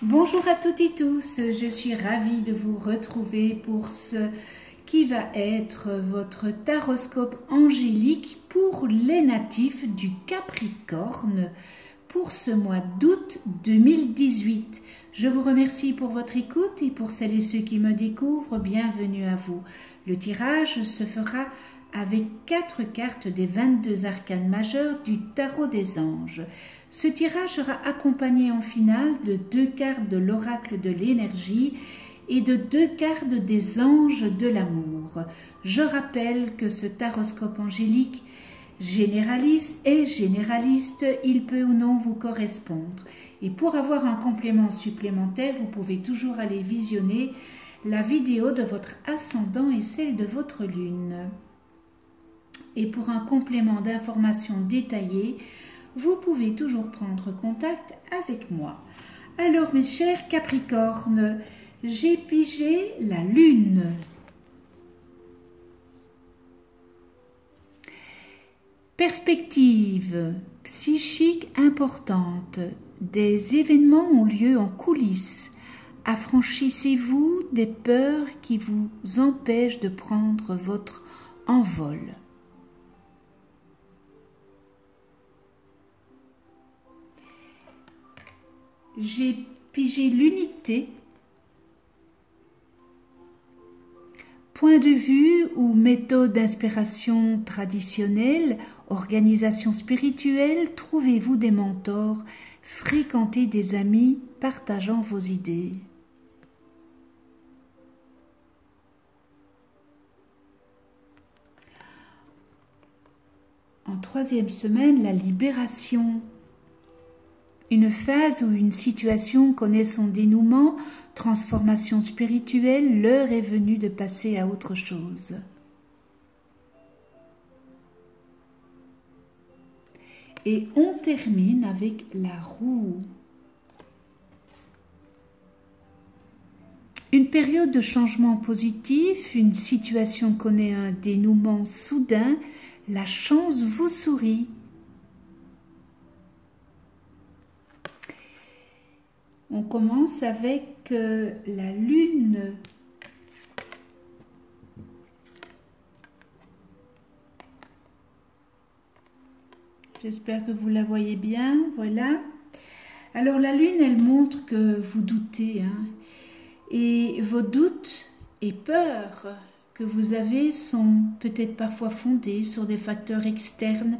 Bonjour à toutes et tous, je suis ravie de vous retrouver pour ce qui va être votre taroscope angélique pour les natifs du Capricorne pour ce mois d'août 2018. Je vous remercie pour votre écoute et pour celles et ceux qui me découvrent, bienvenue à vous. Le tirage se fera avec 4 cartes des 22 arcanes majeurs du tarot des anges. Ce tirage sera accompagné en finale de 2 cartes de l'oracle de l'énergie et de 2 cartes des anges de l'amour. Je rappelle que ce taroscope angélique généraliste, il peut ou non vous correspondre. Et pour avoir un complément supplémentaire, vous pouvez toujours aller visionner la vidéo de votre ascendant et celle de votre lune. Et pour un complément d'information détaillé, vous pouvez toujours prendre contact avec moi. Alors mes chers Capricornes, j'ai pigé la lune. Perspective psychique importante. Des événements ont lieu en coulisses. Affranchissez-vous des peurs qui vous empêchent de prendre votre envol. J'ai pigé l'unité, point de vue ou méthode d'inspiration traditionnelle, organisation spirituelle, trouvez-vous des mentors, fréquentez des amis partageant vos idées. En 3e semaine, la libération. Une phase ou une situation connaît son dénouement, transformation spirituelle, l'heure est venue de passer à autre chose. Et on termine avec la roue. Une période de changement positif, une situation connaît un dénouement soudain, la chance vous sourit. On commence avec la lune. J'espère que vous la voyez bien, voilà. Alors la lune, elle montre que vous doutez, et vos doutes et peurs que vous avez sont peut-être parfois fondés sur des facteurs externes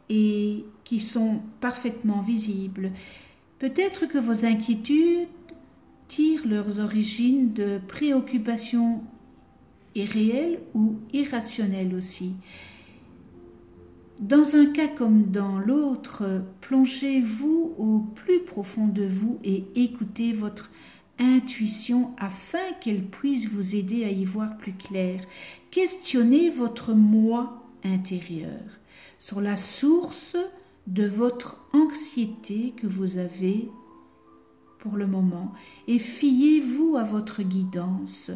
et qui sont parfaitement visibles. Peut-être que vos inquiétudes tirent leurs origines de préoccupations irréelles ou irrationnelles aussi. Dans un cas comme dans l'autre, plongez-vous au plus profond de vous et écoutez votre intuition afin qu'elle puisse vous aider à y voir plus clair. Questionnez votre moi intérieur sur la source de votre anxiété que vous avez pour le moment et fiez-vous à votre guidance.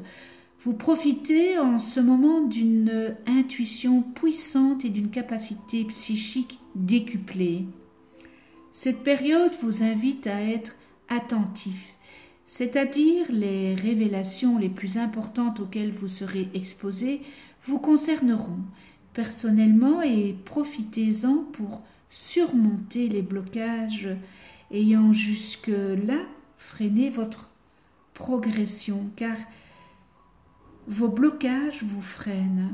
Vous profitez en ce moment d'une intuition puissante et d'une capacité psychique décuplée. Cette période vous invite à être attentif, c'est-à-dire les révélations les plus importantes auxquelles vous serez exposé vous concerneront personnellement et profitez-en pour surmonter les blocages ayant jusque-là freiné votre progression, car vos blocages vous freinent.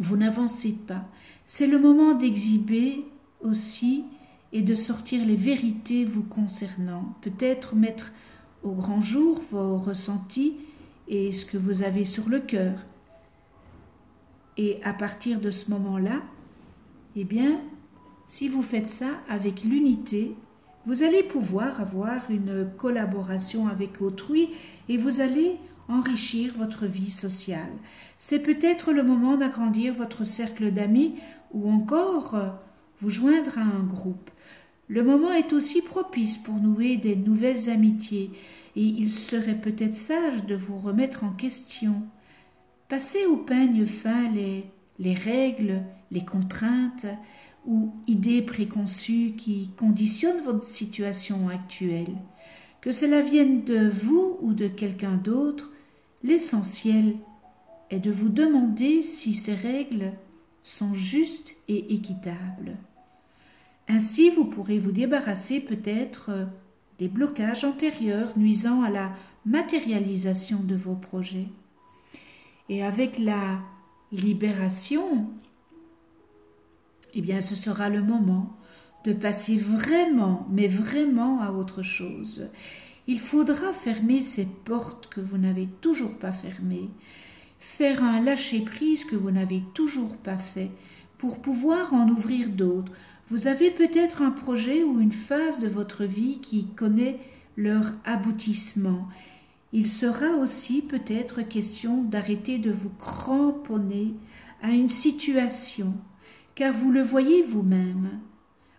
Vous n'avancez pas. C'est le moment d'exhiber aussi et de sortir les vérités vous concernant. Peut-être mettre au grand jour vos ressentis et ce que vous avez sur le cœur. Et à partir de ce moment-là, eh bien, si vous faites ça avec l'unité, vous allez pouvoir avoir une collaboration avec autrui et vous allez enrichir votre vie sociale. C'est peut-être le moment d'agrandir votre cercle d'amis ou encore vous joindre à un groupe. Le moment est aussi propice pour nouer des nouvelles amitiés et il serait peut-être sage de vous remettre en question. Passez au peigne fin les règles, les contraintes ou idées préconçues qui conditionnent votre situation actuelle. Que cela vienne de vous ou de quelqu'un d'autre, l'essentiel est de vous demander si ces règles sont justes et équitables. Ainsi, vous pourrez vous débarrasser peut-être des blocages antérieurs nuisant à la matérialisation de vos projets. Et avec la libération, eh bien, ce sera le moment de passer vraiment, mais vraiment à autre chose. Il faudra fermer ces portes que vous n'avez toujours pas fermées, faire un lâcher-prise que vous n'avez toujours pas fait, pour pouvoir en ouvrir d'autres. Vous avez peut-être un projet ou une phase de votre vie qui connaît leur aboutissement. Il sera aussi peut-être question d'arrêter de vous cramponner à une situation, car vous le voyez vous-même,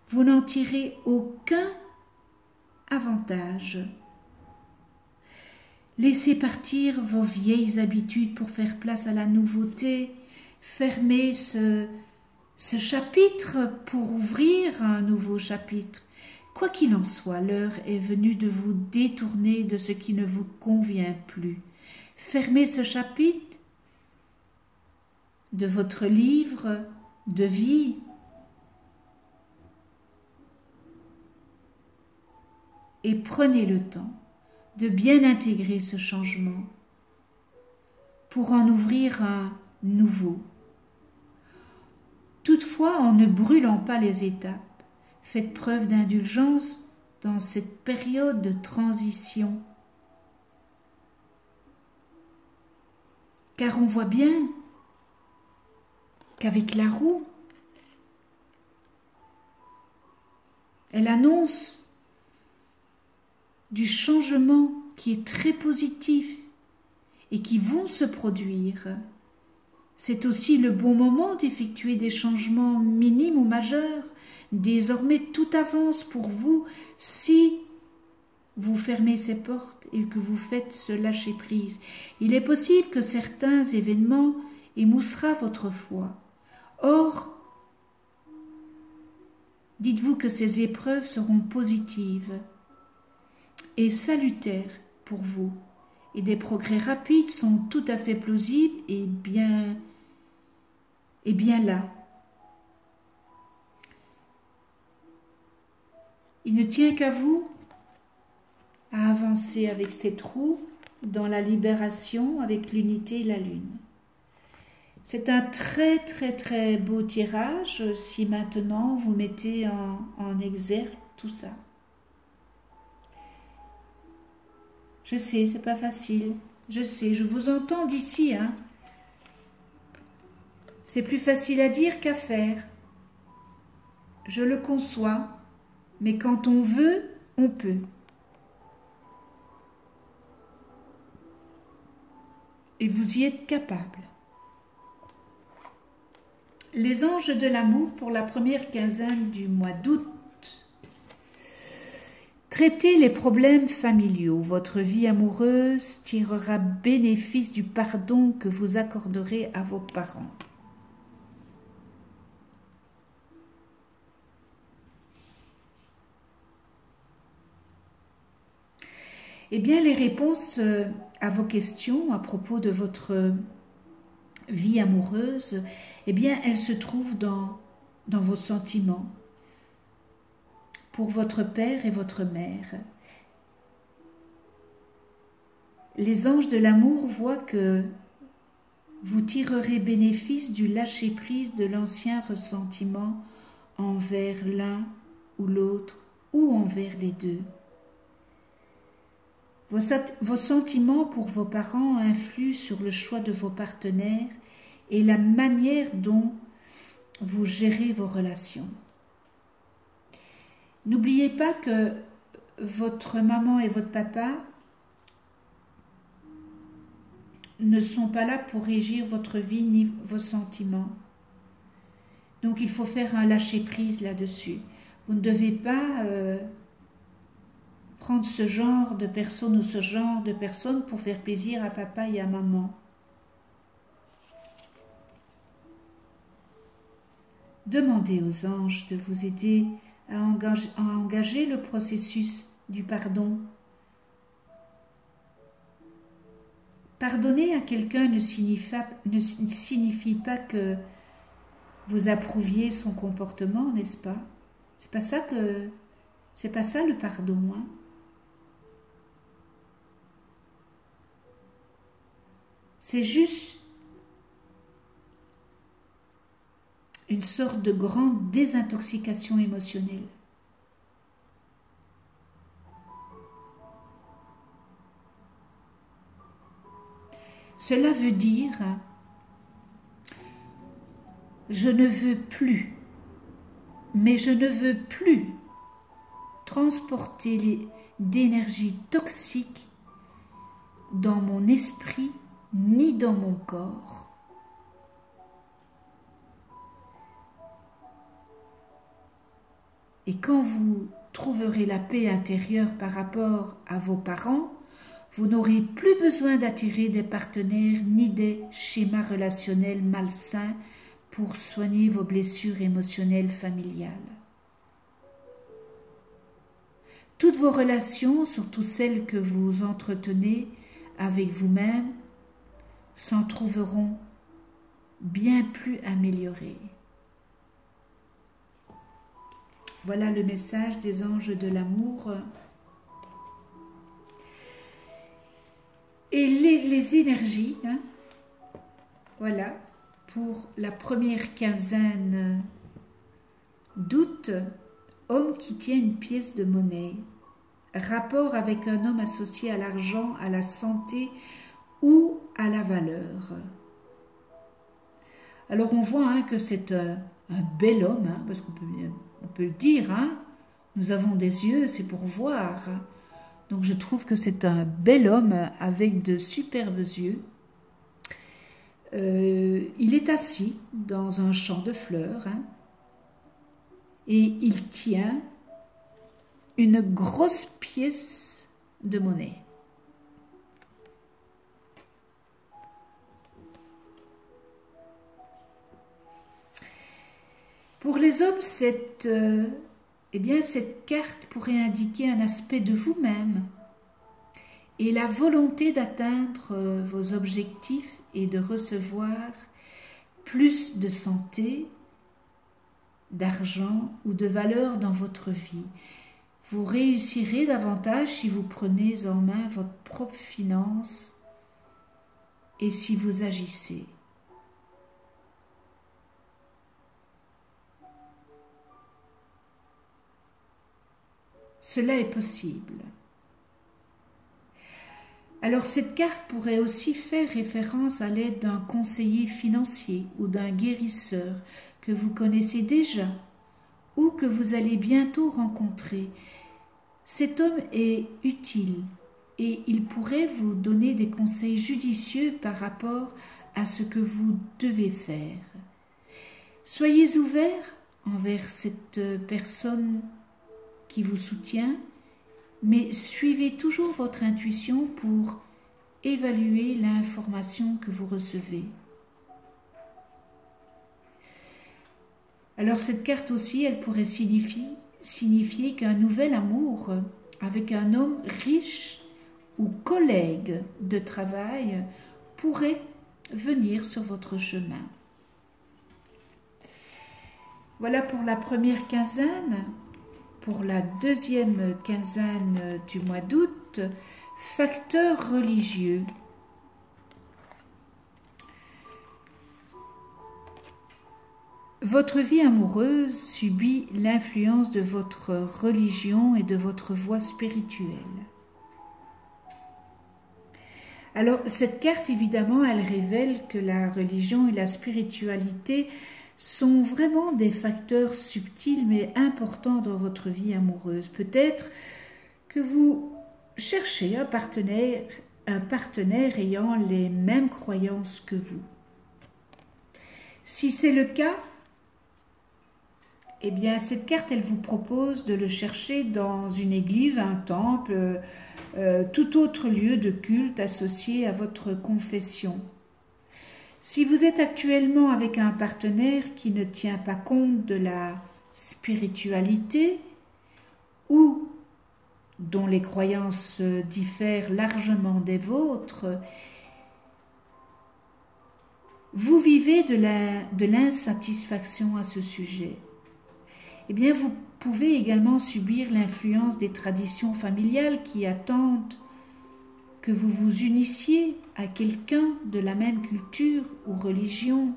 vous n'en tirez aucun avantage. Laissez partir vos vieilles habitudes pour faire place à la nouveauté, fermez ce chapitre pour ouvrir un nouveau chapitre. Quoi qu'il en soit, l'heure est venue de vous détourner de ce qui ne vous convient plus. Fermez ce chapitre de votre livre de vie et prenez le temps de bien intégrer ce changement pour en ouvrir un nouveau. Toutefois, en ne brûlant pas les étapes, faites preuve d'indulgence dans cette période de transition. Car on voit bien qu'avec la roue, elle annonce du changement qui est très positif et qui vont se produire. C'est aussi le bon moment d'effectuer des changements minimes ou majeurs. Désormais, tout avance pour vous si vous fermez ces portes et que vous faites ce lâcher-prise. Il est possible que certains événements émoussera votre foi. Or, dites-vous que ces épreuves seront positives et salutaires pour vous, et des progrès rapides sont tout à fait plausibles et bien là. Il ne tient qu'à vous à avancer avec cette roue dans la libération avec l'unité et la lune. C'est un très très très beau tirage si maintenant vous mettez en exergue tout ça. Je sais, c'est pas facile. Je sais, je vous entends d'ici, hein. C'est plus facile à dire qu'à faire. Je le conçois, mais quand on veut, on peut. Et vous y êtes capable. Les anges de l'amour pour la première quinzaine du mois d'août. Traitez les problèmes familiaux. Votre vie amoureuse tirera bénéfice du pardon que vous accorderez à vos parents. Eh bien, les réponses à vos questions à propos de votre vie amoureuse, eh bien, elles se trouvent dans vos sentiments pour votre père et votre mère. Les anges de l'amour voient que vous tirerez bénéfice du lâcher-prise de l'ancien ressentiment envers l'un ou l'autre ou envers les deux. Vos sentiments pour vos parents influent sur le choix de vos partenaires et la manière dont vous gérez vos relations. N'oubliez pas que votre maman et votre papa ne sont pas là pour régir votre vie ni vos sentiments. Donc il faut faire un lâcher-prise là-dessus. Vous ne devez pas prendre ce genre de personne ou ce genre de personne pour faire plaisir à papa et à maman. Demandez aux anges de vous aider à engager le processus du pardon Pardonner à quelqu'un ne signifie pas que vous approuviez son comportement, n'est-ce pas? C'est pas ça le pardon, hein? C'est juste une sorte de grande désintoxication émotionnelle. Cela veut dire, je ne veux plus, mais je ne veux plus transporter d'énergie toxique dans mon esprit ni dans mon corps. Et quand vous trouverez la paix intérieure par rapport à vos parents, vous n'aurez plus besoin d'attirer des partenaires ni des schémas relationnels malsains pour soigner vos blessures émotionnelles familiales. Toutes vos relations, surtout celles que vous entretenez avec vous-même, s'en trouveront bien plus améliorées. Voilà le message des anges de l'amour. Et les énergies, hein, voilà, pour la première quinzaine d'août, homme qui tient une pièce de monnaie, rapport avec un homme associé à l'argent, à la santé ou à la valeur. Alors on voit hein, que c'est un bel homme, hein, parce qu'on peut le dire, hein, nous avons des yeux, c'est pour voir. Donc je trouve que c'est un bel homme avec de superbes yeux. Il est assis dans un champ de fleurs hein, et il tient une grosse pièce de monnaie. Pour les hommes, cette carte pourrait indiquer un aspect de vous-même et la volonté d'atteindre vos objectifs et de recevoir plus de santé, d'argent ou de valeur dans votre vie. Vous réussirez davantage si vous prenez en main votre propre finance et si vous agissez. Cela est possible. Alors cette carte pourrait aussi faire référence à l'aide d'un conseiller financier ou d'un guérisseur que vous connaissez déjà ou que vous allez bientôt rencontrer. Cet homme est utile et il pourrait vous donner des conseils judicieux par rapport à ce que vous devez faire. Soyez ouvert envers cette personne qui vous soutient, mais suivez toujours votre intuition pour évaluer l'information que vous recevez. Alors cette carte aussi, elle pourrait signifier qu'un nouvel amour avec un homme riche ou collègue de travail pourrait venir sur votre chemin. Voilà pour la première quinzaine. Pour la deuxième quinzaine du mois d'août, facteurs religieux. Votre vie amoureuse subit l'influence de votre religion et de votre voie spirituelle. Alors, cette carte, évidemment, elle révèle que la religion et la spiritualité sont vraiment des facteurs subtils mais importants dans votre vie amoureuse. Peut-être que vous cherchez un partenaire ayant les mêmes croyances que vous. Si c'est le cas, eh bien cette carte, elle vous propose de le chercher dans une église, un temple, tout autre lieu de culte associé à votre confession. Si vous êtes actuellement avec un partenaire qui ne tient pas compte de la spiritualité ou dont les croyances diffèrent largement des vôtres, vous vivez de l'insatisfaction à ce sujet, eh bien vous pouvez également subir l'influence des traditions familiales qui attendent que vous vous unissiez à quelqu'un de la même culture ou religion.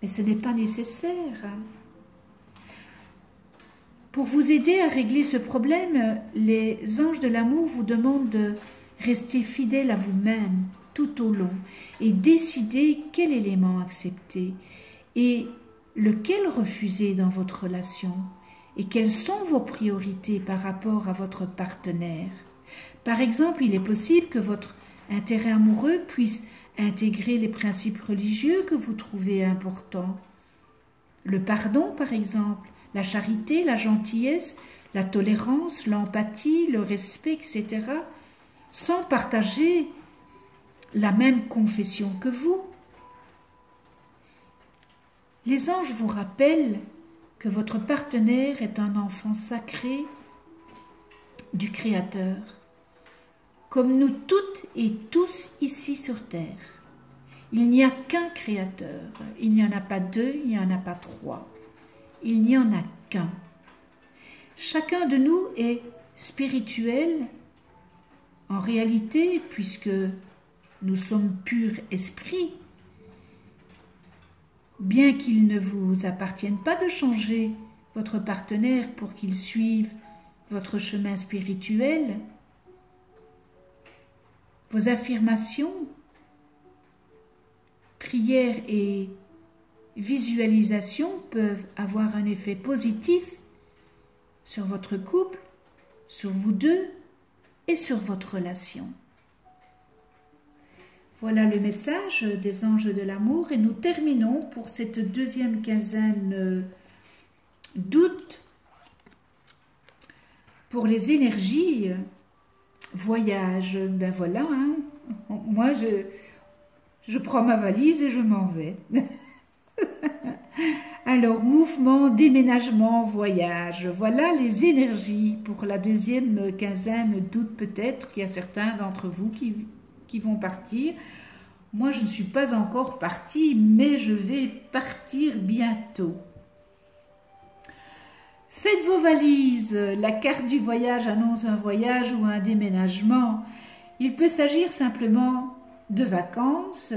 Mais ce n'est pas nécessaire. Pour vous aider à régler ce problème, les anges de l'amour vous demandent de rester fidèle à vous-même tout au long et décider quel élément accepter et lequel refuser dans votre relation et quelles sont vos priorités par rapport à votre partenaire. Par exemple, il est possible que votre intérêt amoureux puisse intégrer les principes religieux que vous trouvez importants. Le pardon, par exemple, la charité, la gentillesse, la tolérance, l'empathie, le respect, etc., sans partager la même confession que vous. Les anges vous rappellent que votre partenaire est un enfant sacré du Créateur, comme nous toutes et tous ici sur terre. Il n'y a qu'un Créateur, il n'y en a pas deux, il n'y en a pas trois, il n'y en a qu'un. Chacun de nous est spirituel en réalité, puisque nous sommes pur esprit. Bien qu'il ne vous appartienne pas de changer votre partenaire pour qu'il suive votre chemin spirituel, vos affirmations, prières et visualisations peuvent avoir un effet positif sur votre couple, sur vous deux et sur votre relation. Voilà le message des anges de l'amour et nous terminons pour cette deuxième quinzaine d'août pour les énergies voyage. Ben voilà, hein. Moi je prends ma valise et je m'en vais. Alors, mouvement, déménagement, voyage, voilà les énergies pour la deuxième quinzaine d'août peut-être, qu'il y a certains d'entre vous qui vont partir. Moi, je ne suis pas encore partie, mais je vais partir bientôt. Faites vos valises, la carte du voyage annonce un voyage ou un déménagement. Il peut s'agir simplement de vacances,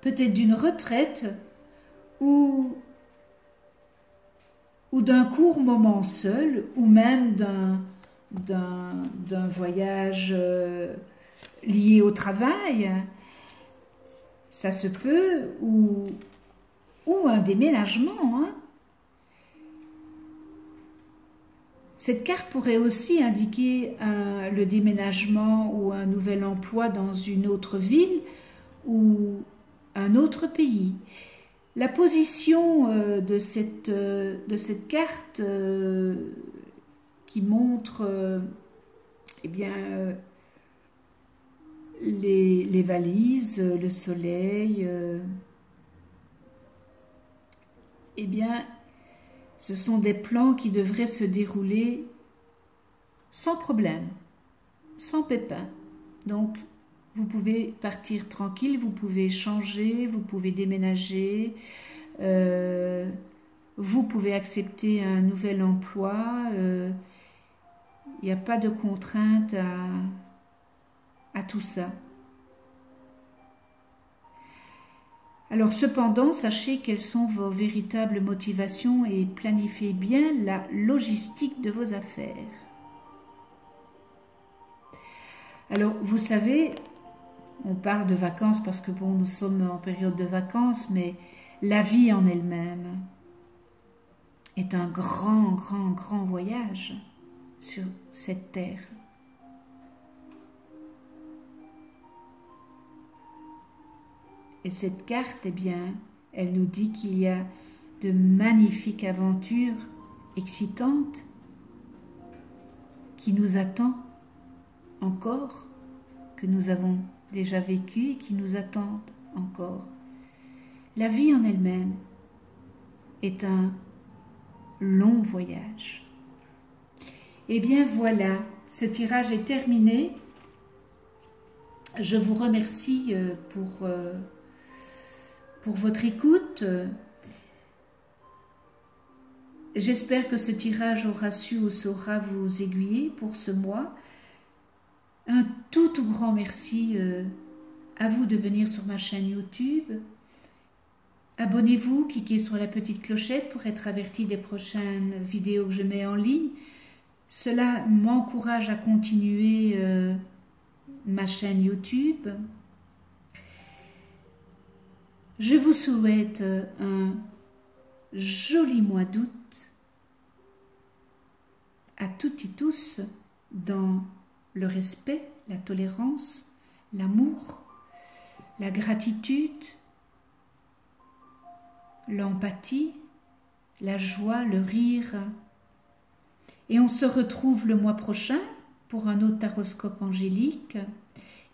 peut-être d'une retraite ou d'un court moment seul, ou même d'un voyage lié au travail. Ça se peut, ou un déménagement. Hein. Cette carte pourrait aussi indiquer le déménagement ou un nouvel emploi dans une autre ville ou un autre pays. La position de cette carte qui montre eh bien, les valises, le soleil, eh bien, ce sont des plans qui devraient se dérouler sans problème, sans pépin. Donc, vous pouvez partir tranquille, vous pouvez changer, vous pouvez déménager, vous pouvez accepter un nouvel emploi. Il n'y a pas de contrainte à tout ça. Alors cependant, sachez quelles sont vos véritables motivations et planifiez bien la logistique de vos affaires. Alors, vous savez, on parle de vacances parce que bon, nous sommes en période de vacances, mais la vie en elle-même est un grand, grand, grand voyage sur cette terre. Et cette carte, eh bien, elle nous dit qu'il y a de magnifiques aventures excitantes qui nous attendent encore, que nous avons déjà vécues et qui nous attendent encore. La vie en elle-même est un long voyage. Eh bien voilà, ce tirage est terminé. Je vous remercie pour pour votre écoute. J'espère que ce tirage aura su ou saura vous aiguiller pour ce mois. Un tout grand merci à vous de venir sur ma chaîne YouTube. Abonnez-vous, cliquez sur la petite clochette pour être averti des prochaines vidéos que je mets en ligne. Cela m'encourage à continuer ma chaîne YouTube. Je vous souhaite un joli mois d'août à toutes et tous dans le respect, la tolérance, l'amour, la gratitude, l'empathie, la joie, le rire. Et on se retrouve le mois prochain pour un autre taroscope angélique.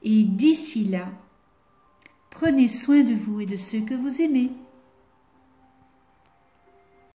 Et d'ici là, prenez soin de vous et de ceux que vous aimez.